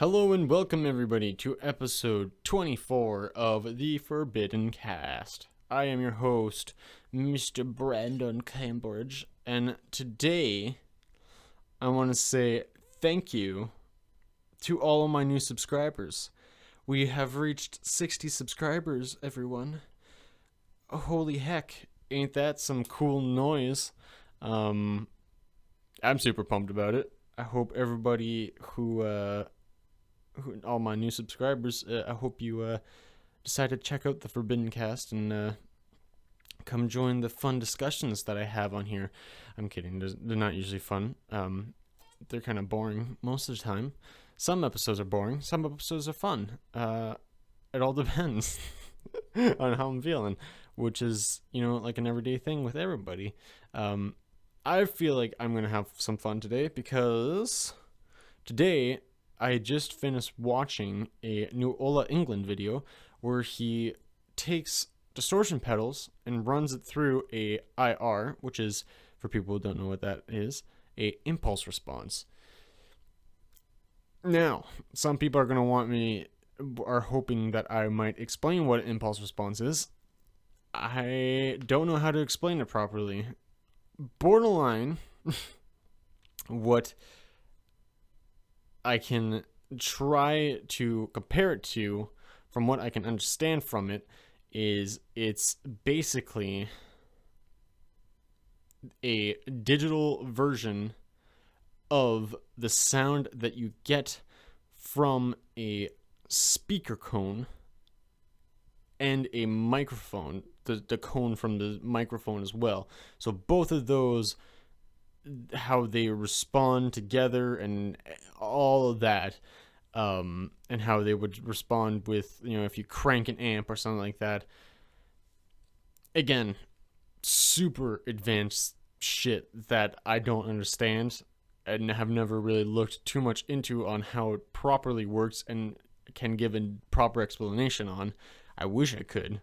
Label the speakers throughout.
Speaker 1: Hello and welcome everybody to episode 24 of the ForbiddenCast. I am your host, Mr. Brandon Cambridge, and today I want to say thank you to all of my new subscribers. We have reached 60 subscribers, everyone. Holy heck, ain't that some cool noise? I'm super pumped about it. I hope everybody who all my new subscribers, I hope you decide to check out the ForbiddenCast and come join the fun discussions that I have on here. I'm kidding, they're not usually fun. They're kind of boring most of the time. Some episodes are boring, some episodes are fun. It all depends on how I'm feeling, which is, like an everyday thing with everybody. I feel like I'm going to have some fun today because today I just finished watching a new Ola England video where he takes distortion pedals and runs it through a IR, which is, for people who don't know what that is, a impulse response. Now, some people are hoping that I might explain what an impulse response is. I don't know how to explain it properly. Borderline what I can try to compare it to, from what I can understand from it, is it's basically a digital version of the sound that you get from a speaker cone and a microphone, the cone from the microphone as well. So both of those, how they respond together and all of that, and how they would respond with, if you crank an amp or something like that. Again, super advanced shit that I don't understand and have never really looked too much into on how it properly works and can give a proper explanation on. I wish I could,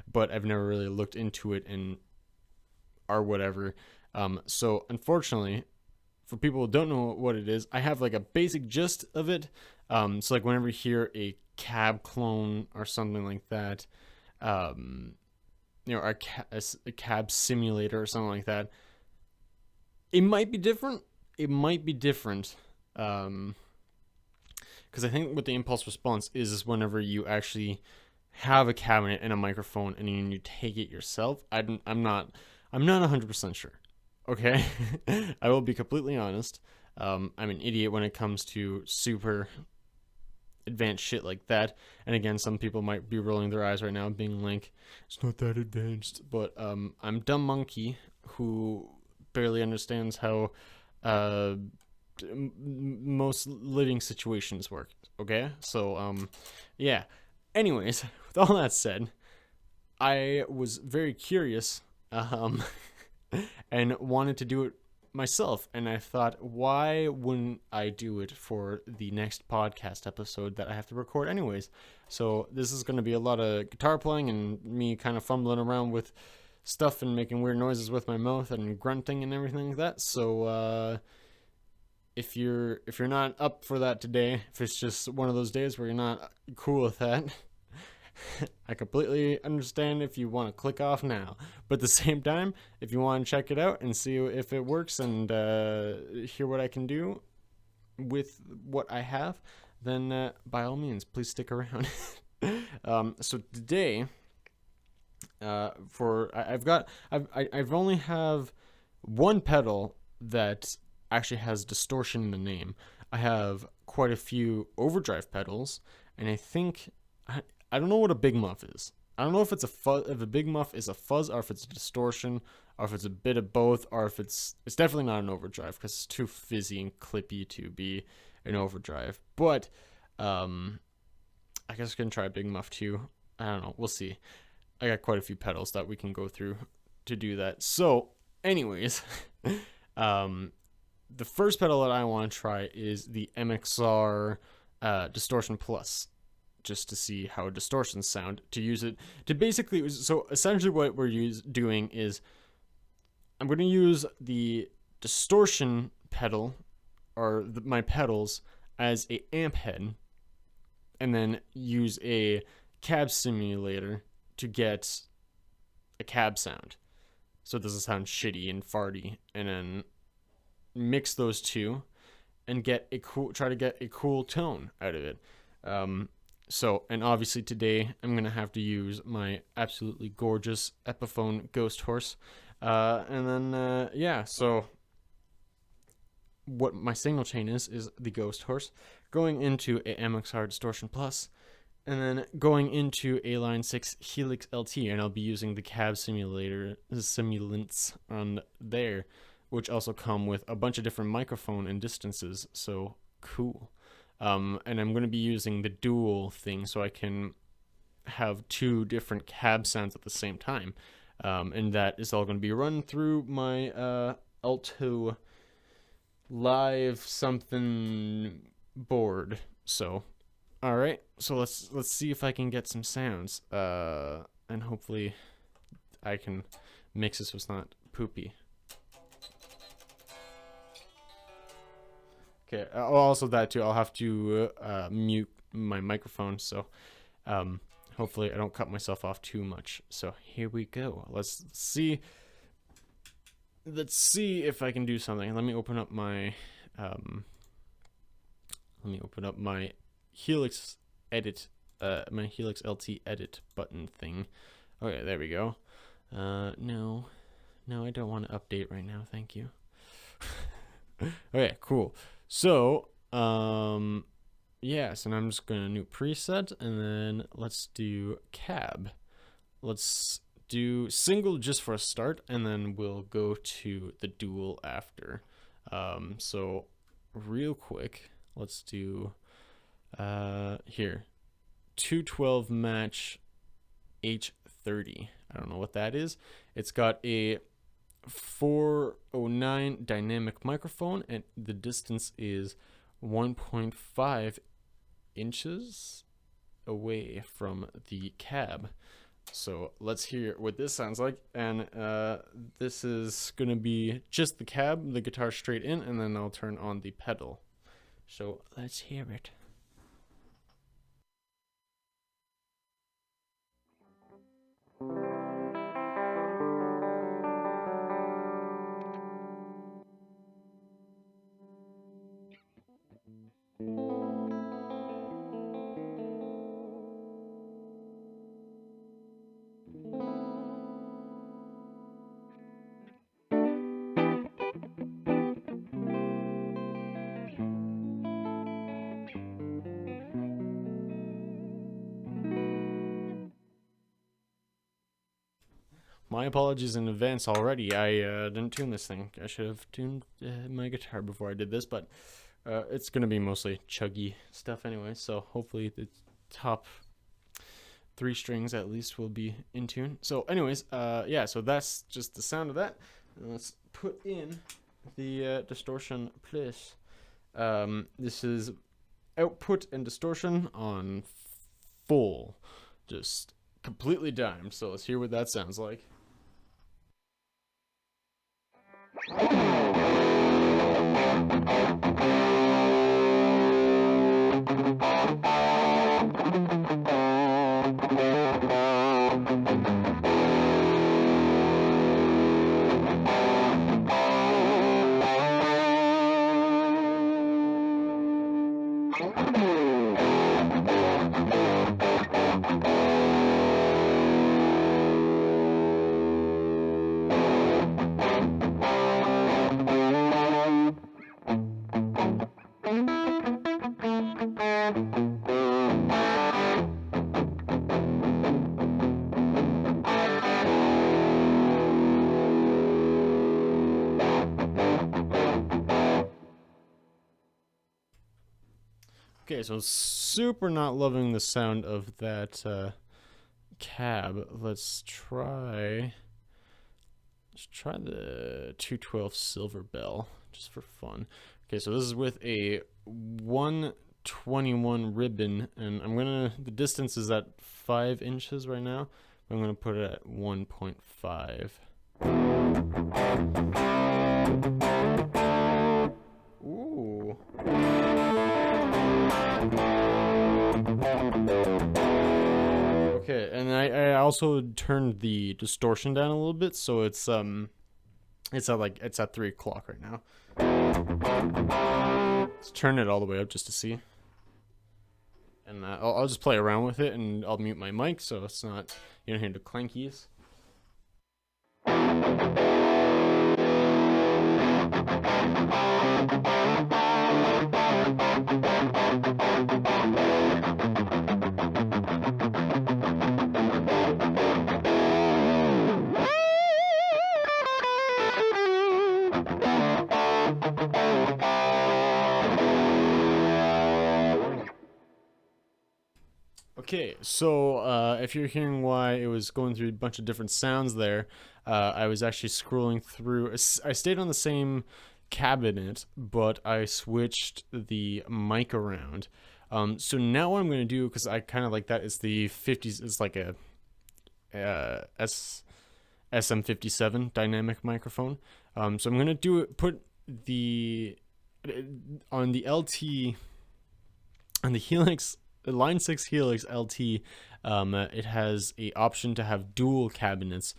Speaker 1: but I've never really looked into it or whatever. So unfortunately, for people who don't know what it is, I have like a basic gist of it. So like whenever you hear a cab clone or something like that, or a cab simulator or something like that, it might be different. Because I think what the impulse response is whenever you actually have a cabinet and a microphone and you take it yourself. I'm not 100% sure. Okay, I will be completely honest. I'm an idiot when it comes to super advanced shit like that. And again, some people might be rolling their eyes right now, being like, "It's not that advanced." But I'm dumb monkey who barely understands how most living situations work. Okay, so yeah. Anyways, with all that said, I was very curious. And wanted to do it myself. And I thought, why wouldn't I do it for the next podcast episode that I have to record anyways? So this is going to be a lot of guitar playing and me kind of fumbling around with stuff and making weird noises with my mouth and grunting and everything like that. So if you're not up for that today, if it's just one of those days where you're not cool with that, I completely understand if you want to click off now. But at the same time, if you want to check it out and see if it works and hear what I can do with what I have, then by all means, please stick around. So today, I've only have one pedal that actually has distortion in the name. I have quite a few overdrive pedals, and I think I don't know what a big muff is. I don't know if it's if a big muff is a fuzz, or if it's a distortion, or if it's a bit of both, or if it's definitely not an overdrive because it's too fizzy and clippy to be an overdrive. But I guess I can try a big muff too. I don't know. We'll see. I got quite a few pedals that we can go through to do that. So, anyways, the first pedal that I want to try is the MXR Distortion Plus, just to see how distortions sound, to use it to basically. So essentially what we're doing is I'm going to use the distortion pedal, or my pedals, as a amp head, and then use a cab simulator to get a cab sound, so it doesn't sound shitty and farty, and then mix those two and try to get a cool tone out of it. And obviously today I'm gonna have to use my absolutely gorgeous Epiphone Ghost Horse, so what my signal chain is the Ghost Horse, going into a MXR Distortion Plus, and then going into a Line 6 Helix LT, and I'll be using the cab simulants on there, which also come with a bunch of different microphone and distances, so cool. And I'm going to be using the dual thing so I can have two different cab sounds at the same time, and that is all going to be run through my Alto Live something board. So all right, so let's see if I can get some sounds, and hopefully I can mix this so it's not poopy. Okay, also that too, I'll have to mute my microphone, so hopefully I don't cut myself off too much. So here we go. Let's see if I can do something. Let me open up my Helix edit, my Helix LT edit button thing. Okay, there we go. No, I don't want to update right now, thank you. Okay, cool. So, yes, and I'm just gonna new preset, and then let's do cab. Let's do single just for a start, and then we'll go to the dual after. So real quick, let's do here 212 match H30. I don't know what that is. It's got a 409 dynamic microphone, and the distance is 1.5 inches away from the cab. So let's hear what this sounds like, and this is gonna be just the cab, the guitar straight in, and then I'll turn on the pedal. So let's hear it. My apologies in advance already. I didn't tune this thing. I should have tuned my guitar before I did this, but it's going to be mostly chuggy stuff anyway, so hopefully the top 3 strings at least will be in tune. So anyways, yeah, so that's just the sound of that. And let's put in the distortion plus. This is output and distortion on full, just completely dimed. So let's hear what that sounds like. Okay, so super not loving the sound of that cab. Let's try the 212 Silver Bell just for fun. Okay, so this is with a 121 ribbon, and the distance is at 5 inches right now. I'm gonna put it at 1.5. Ooh. Okay, and I also turned the distortion down a little bit, so it's at 3 o'clock right now. Let's turn it all the way up just to see. And I'll just play around with it, and I'll mute my mic so it's not, you don't hear the clankies. Okay, so if you're hearing why it was going through a bunch of different sounds there, I was actually scrolling through. I stayed on the same cabinet, but I switched the mic around. So now what I'm going to do, because I kind of like that, is the 50s. It's like a SM57 dynamic microphone. So I'm going to put the on the LT on the Helix. Line 6 Helix LT, it has a option to have dual cabinets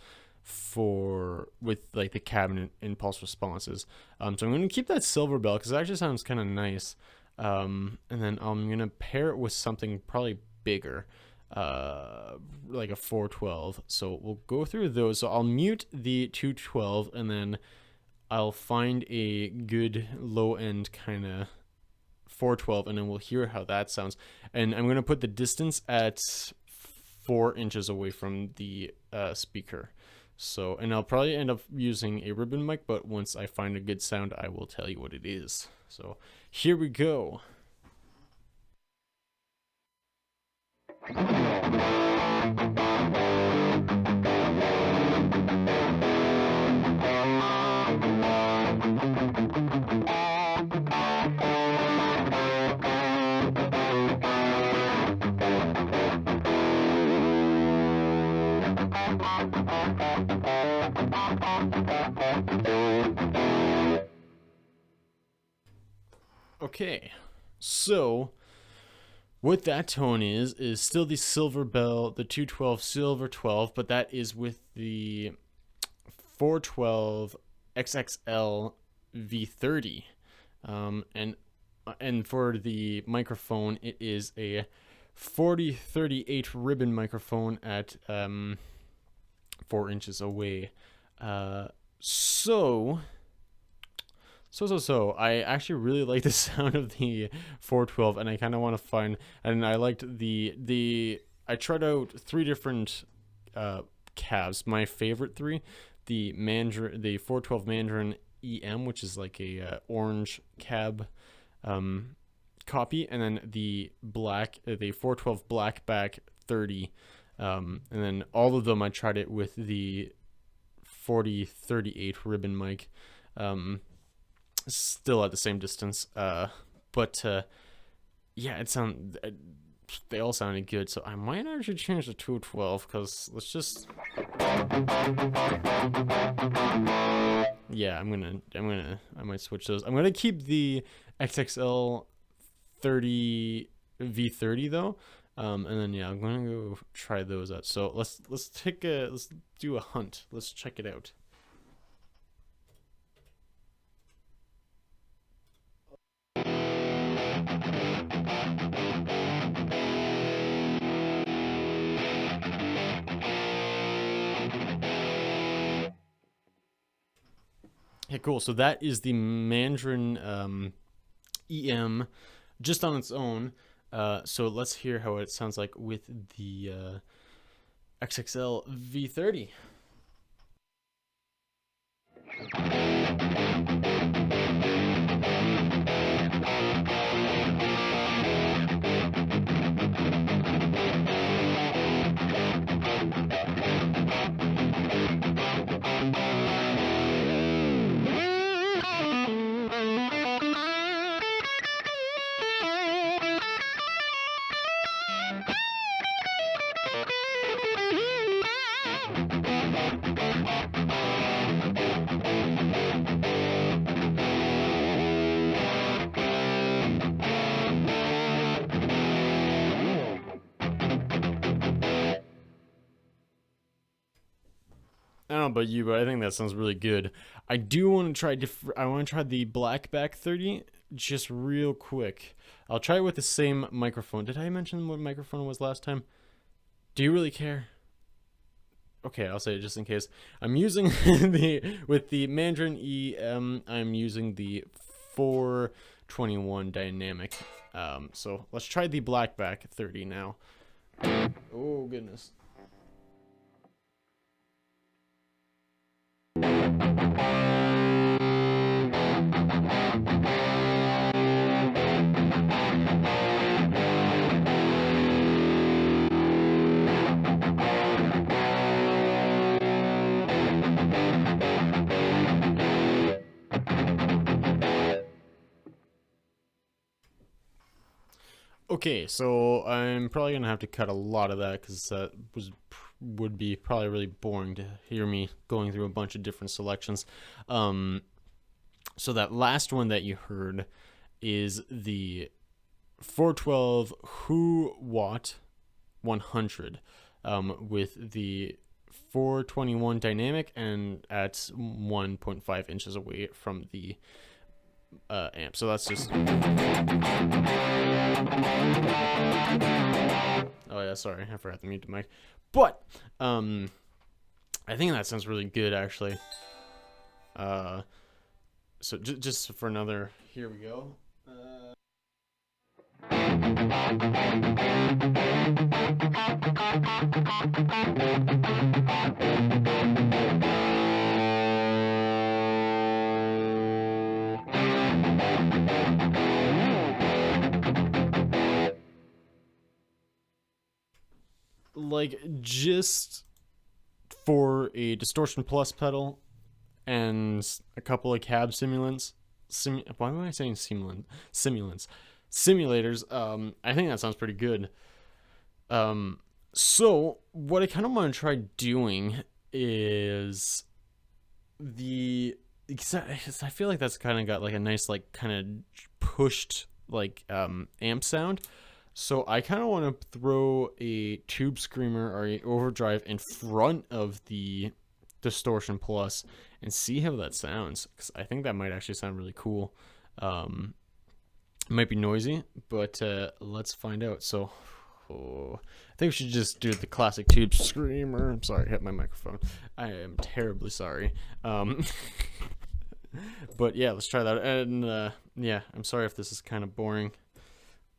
Speaker 1: with like the cabinet impulse responses. So I'm going to keep that silver bell because it actually sounds kind of nice. And then I'm going to pair it with something probably bigger, like a 412. So we'll go through those. So I'll mute the 212 and then I'll find a good low end kind of 412, and then we'll hear how that sounds. And I'm going to put the distance at 4 inches away from the speaker. So, and I'll probably end up using a ribbon mic, but once I find a good sound, I will tell you what it is. So here we go. Okay, so what that tone is still the silver bell, the 212 silver 12, but that is with the 412 XXL V30, and for the microphone it is a 4038 ribbon microphone at 4 inches away. So I actually really like the sound of the 412, and I kind of want to find, and I liked I tried out 3 different cabs. My favorite 3, the 412 Mandarin EM, which is like a orange cab copy, and then the 412 Blackback 30, and then all of them I tried it with the 4038 ribbon mic. Still at the same distance, but yeah, they all sounded good, so I might actually change the 212, because let's just, yeah, I might switch those. I'm gonna keep the XXL 30 V30 though, and then yeah, I'm gonna go try those out. So let's do a hunt. Let's check it out. Okay, cool. So that is the Mandarin EM just on its own. So let's hear how it sounds like with the XXL V30. I don't know about you, but I think that sounds really good. I do want to try I want to try the Blackback 30 just real quick. I'll try it with the same microphone. Did I mention what microphone it was last time? Do you really care? Okay, I'll say it just in case. I'm using with the Mandarin EM, I'm using the 421 dynamic. So let's try the Blackback 30 now. Oh goodness. Okay, so I'm probably gonna have to cut a lot of that because that would be probably really boring to hear me going through a bunch of different selections. So that last one that you heard is the 412 Who Watt 100 with the 421 dynamic and at 1.5 inches away from the amp. So that's just. Oh yeah, sorry, I forgot to mute the mic. But I think that sounds really good actually. So just for another, here we go. Like, just for a distortion plus pedal and a couple of cab simulants. Why am I saying simulants? Simulators. I think that sounds pretty good. So what I kind of want to try doing is because I feel like that's kind of got like a nice like kind of pushed like amp sound. So I kind of want to throw a tube screamer or a overdrive in front of the distortion plus and see how that sounds, because I think that might actually sound really cool. It might be noisy, but let's find out. So I think we should just do the classic tube screamer. I'm sorry, I hit my microphone. I am terribly sorry. But yeah, let's try that. And yeah, I'm sorry if this is kind of boring,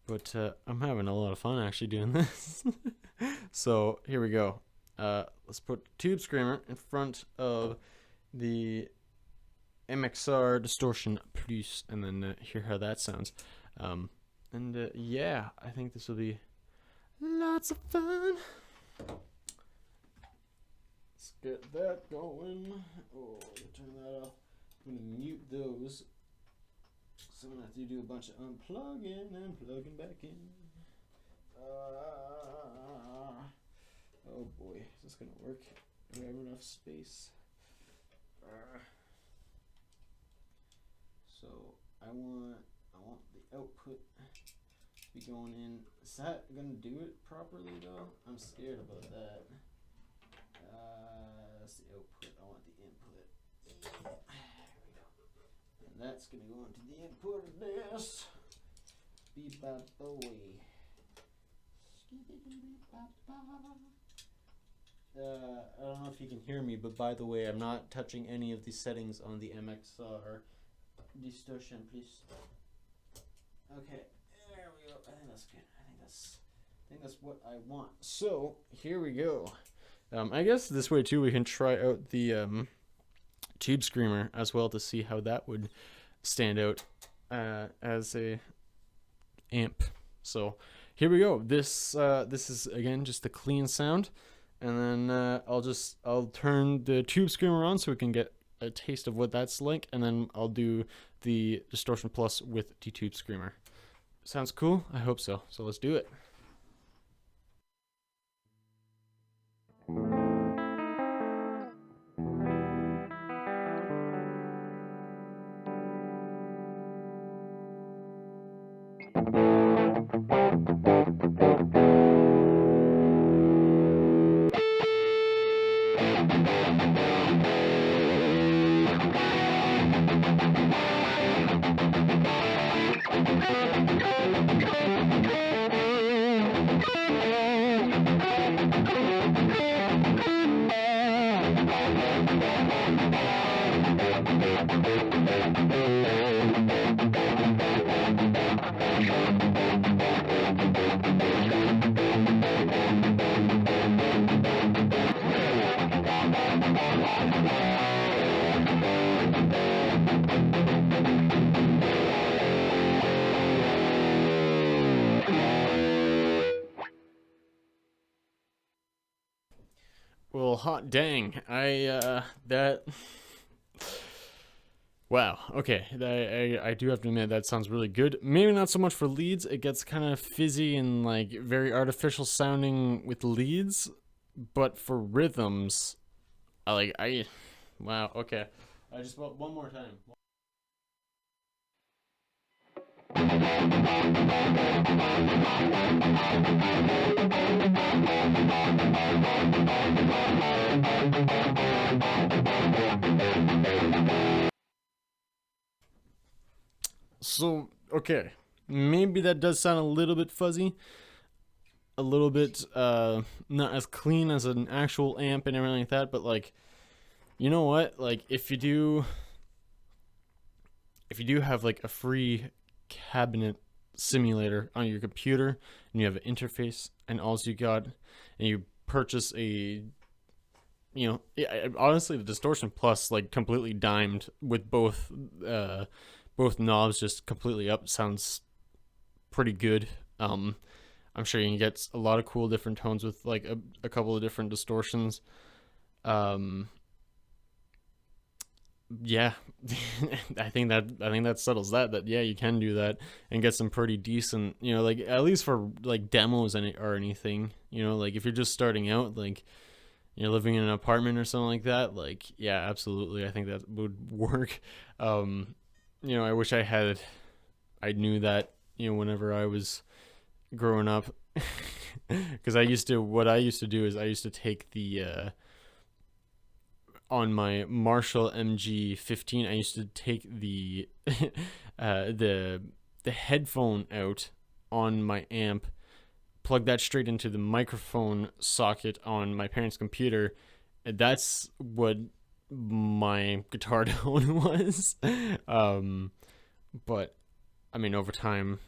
Speaker 1: but I'm having a lot of fun actually doing this. So here we go. Let's put tube screamer in front of the MXR distortion plus, and then hear how that sounds. And yeah, I think this will be lots of fun. Let's get that going. Oh, turn that off. I'm gonna mute those. So I'm gonna have to do a bunch of unplugging and plugging back in. Oh boy, is this gonna work? Do I have enough space? So I want the output to be going in. Is that gonna do it properly though? I'm scared about that. That's the output. I want the input. There we go. And that's gonna go into the input of this. Beep bop boy. I don't know if you can hear me, but by the way, I'm not touching any of the settings on the MXR distortion, please. Okay, there we go. I think that's good. I think that's what I want. So here we go. I guess this way too we can try out the tube screamer as well to see how that would stand out as a amp. So here we go. This is again just a clean sound, and then I'll turn the tube screamer on so we can get a taste of what that's like, and then I'll do the distortion plus with the tube screamer. Sounds cool? I hope so. So let's do it. Well, hot dang. That. Wow, okay. I do have to admit that sounds really good. Maybe not so much for leads. It gets kind of fizzy and like very artificial sounding with leads, but for rhythms, wow, okay. I just want one more time. So, okay. Maybe that does sound a little bit fuzzy. A little bit not as clean as an actual amp and everything like that, but like, you know what? Like if you do have like a free cabinet simulator on your computer and you have an interface and all you got and you purchase a honestly the distortion plus like completely dimed with both knobs just completely up sounds pretty good. I'm sure you can get a lot of cool different tones with like a couple of different distortions. Yeah, I think that settles that yeah, you can do that and get some pretty decent, like at least for like demos or anything, like if you're just starting out, like you're living in an apartment or something like that, like yeah, absolutely, I think that would work. I wish I knew that, whenever I was growing up, because what I used to do is I used to take the on my Marshall MG15, I used to take the the headphone out on my amp, plug that straight into the microphone socket on my parents' computer, and that's what my guitar tone was. But I mean, over time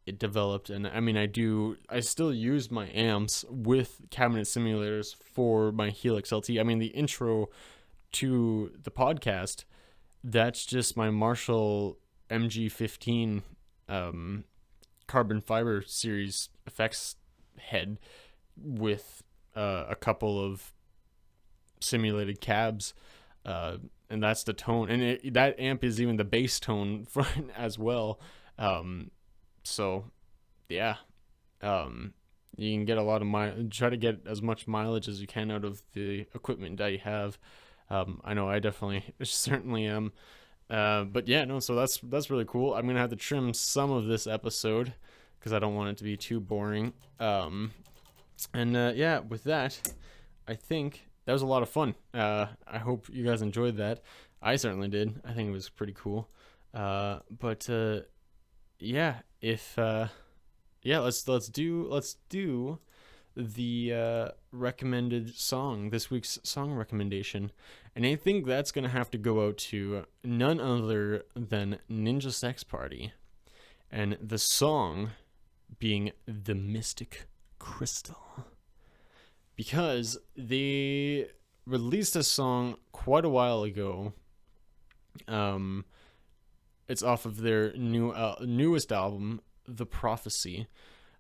Speaker 1: it developed, and I mean, I still use my amps with cabinet simulators for my Helix LT. I mean, the intro to the podcast, that's just my Marshall MG15 carbon fiber series effects head with a couple of simulated cabs, and that's the tone, and that amp is even the bass tone for as well. So yeah, you can get a lot of try to get as much mileage as you can out of the equipment that you have. I know I definitely certainly am. But yeah, no, so that's really cool. I'm gonna have to trim some of this episode because I don't want it to be too boring. Yeah, with that, I think that was a lot of fun. I hope you guys enjoyed that. I certainly did. I think it was pretty cool. Yeah, if yeah, let's do the recommended song, this week's song recommendation, and I think that's gonna have to go out to none other than Ninja Sex Party, and the song being The Mystic Crystal, because they released a song quite a while ago. It's off of their newest album, The Prophecy,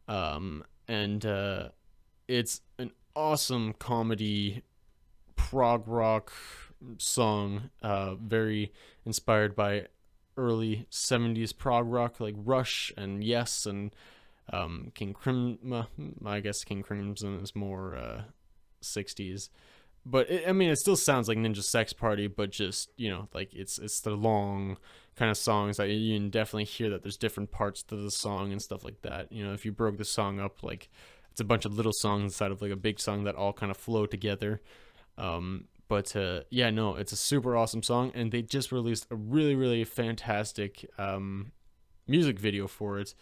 Speaker 1: and it's an awesome comedy prog rock song, very inspired by early 70s prog rock like Rush and Yes and King Crimson. I guess King Crimson is more 60s, but it still sounds like Ninja Sex Party, but just like it's the long kind of songs that you can definitely hear that there's different parts to the song and stuff like that. If you broke the song up, like it's a bunch of little songs inside of like a big song that all kind of flow together. Yeah, no, it's a super awesome song, and they just released a really, really fantastic music video for it,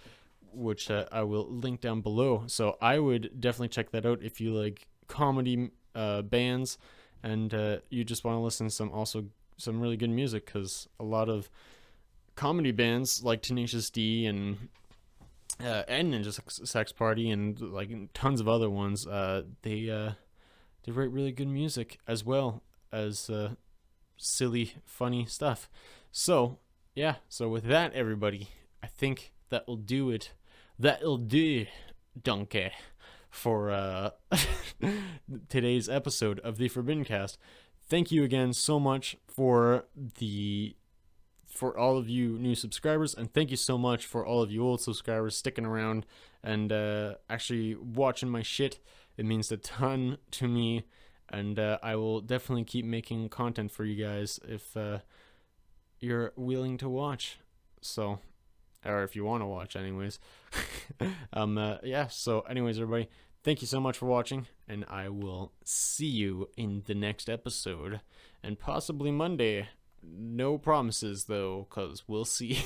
Speaker 1: which I will link down below. So I would definitely check that out if you like comedy bands, and you just want to listen to some really good music, because a lot of comedy bands like Tenacious D and Ninja Sex Party and like tons of other ones, they write really good music as well as silly, funny stuff. So yeah, so with that, everybody, I think that will do it. That'll do, donkey, for today's episode of the Forbidden Cast. Thank you again so much for all of you new subscribers, and thank you so much for all of you old subscribers sticking around and actually watching my shit. It means a ton to me, and I will definitely keep making content for you guys if you're willing to watch. So, or if you want to watch anyways. Yeah, so anyways, everybody, thank you so much for watching, and I will see you in the next episode, and possibly Monday. No promises though, cause we'll see.